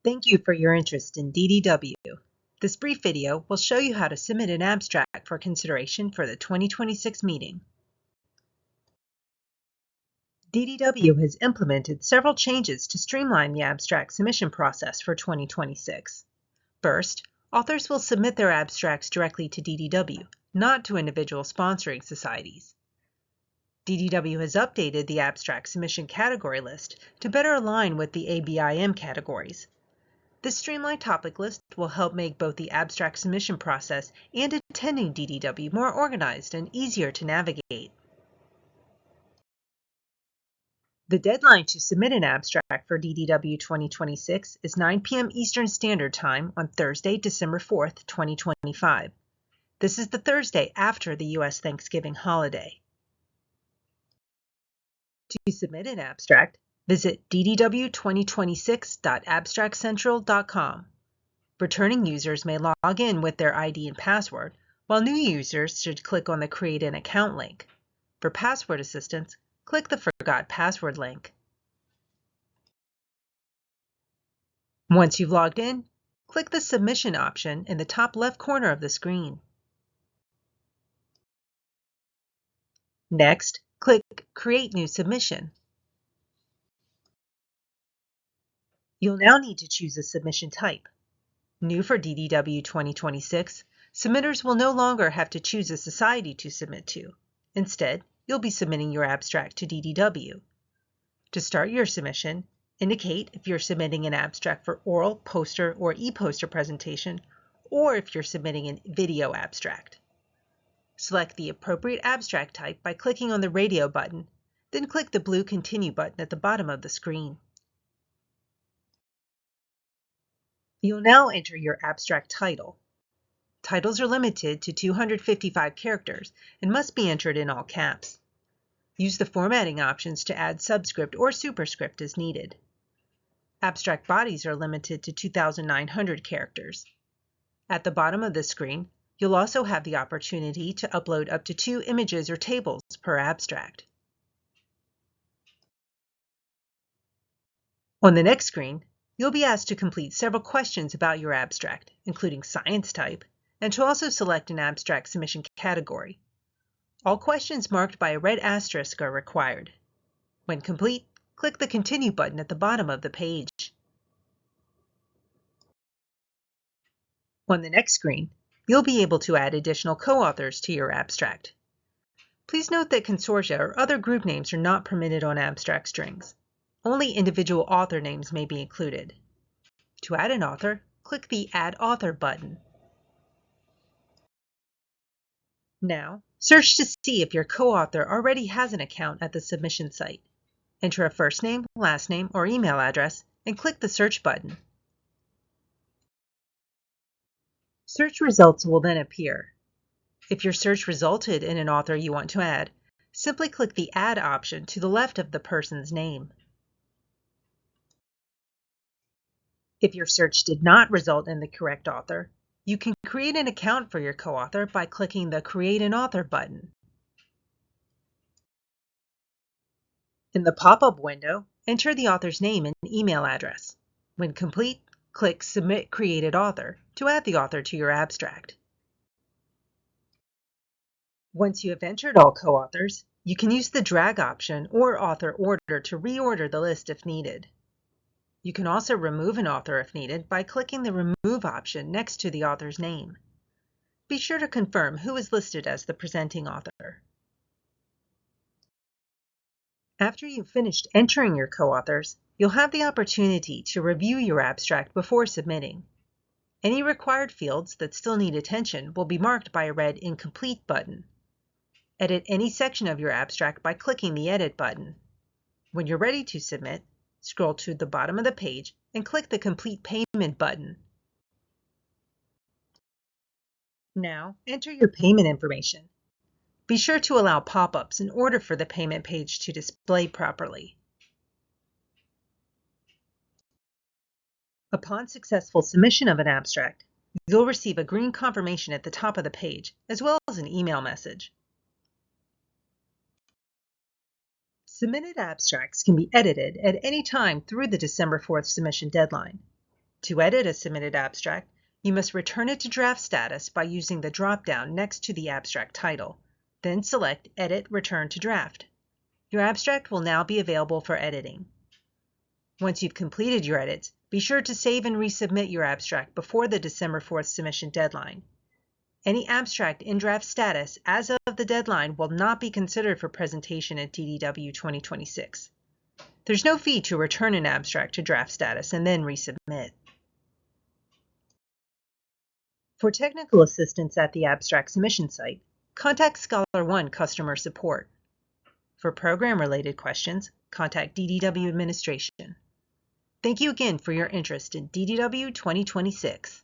Thank you for your interest in DDW. This brief video will show you how to submit an abstract for consideration for the 2026 meeting. DDW has implemented several changes to streamline the abstract submission process for 2026. First, authors will submit their abstracts directly to DDW, not to individual sponsoring societies. DDW has updated the abstract submission category list to better align with the ABIM categories. This streamlined topic list will help make both the abstract submission process and attending DDW more organized and easier to navigate. The deadline to submit an abstract for DDW 2026 is 9 p.m. Eastern Standard Time on Thursday, December 4th, 2025. This is the Thursday after the U.S. Thanksgiving holiday. To submit an abstract, visit ddw2026.abstractcentral.com. Returning users may log in with their ID and password, while new users should click on the Create an Account link. For password assistance, click the Forgot Password link. Once you've logged in, click the Submission option in the top left corner of the screen. Next, click Create New Submission. You'll now need to choose a submission type. New for DDW 2026, submitters will no longer have to choose a society to submit to. Instead, you'll be submitting your abstract to DDW. To start your submission, indicate if you're submitting an abstract for oral, poster, or e-poster presentation, or if you're submitting a video abstract. Select the appropriate abstract type by clicking on the radio button, then click the blue Continue button at the bottom of the screen. You'll now enter your abstract title. Titles are limited to 255 characters and must be entered in all caps. Use the formatting options to add subscript or superscript as needed. Abstract bodies are limited to 2,900 characters. At the bottom of the screen, you'll also have the opportunity to upload up to 2 images or tables per abstract. On the next screen, you'll be asked to complete several questions about your abstract, including science type, and to also select an abstract submission category. All questions marked by a red asterisk are required. When complete, click the Continue button at the bottom of the page. On the next screen, you'll be able to add additional co-authors to your abstract. Please note that consortia or other group names are not permitted on abstract strings. Only individual author names may be included. To add an author, click the Add Author button. Now, search to see if your co-author already has an account at the submission site. Enter a first name, last name, or email address, and click the Search button. Search results will then appear. If your search resulted in an author you want to add, simply click the Add option to the left of the person's name. If your search did not result in the correct author, you can create an account for your co-author by clicking the Create an Author button. In the pop-up window, enter the author's name and email address. When complete, click Submit Created Author to add the author to your abstract. Once you have entered all co-authors, you can use the drag option or author order to reorder the list if needed. You can also remove an author if needed by clicking the Remove option next to the author's name. Be sure to confirm who is listed as the presenting author. After you've finished entering your co-authors, you'll have the opportunity to review your abstract before submitting. Any required fields that still need attention will be marked by a red Incomplete button. Edit any section of your abstract by clicking the Edit button. When you're ready to submit, scroll to the bottom of the page and click the Complete Payment button. Now, enter your payment information. Be sure to allow pop-ups in order for the payment page to display properly. Upon successful submission of an abstract, you'll receive a green confirmation at the top of the page, as well as an email message. Submitted abstracts can be edited at any time through the December 4th submission deadline. To edit a submitted abstract, you must return it to draft status by using the drop-down next to the abstract title. Then select Edit Return to Draft. Your abstract will now be available for editing. Once you've completed your edits, be sure to save and resubmit your abstract before the December 4th submission deadline. Any abstract in draft status as of the deadline will not be considered for presentation at DDW 2026. There's no fee to return an abstract to draft status and then resubmit. For technical assistance at the abstract submission site, contact ScholarOne customer support. For program-related questions, contact DDW administration. Thank you again for your interest in DDW 2026.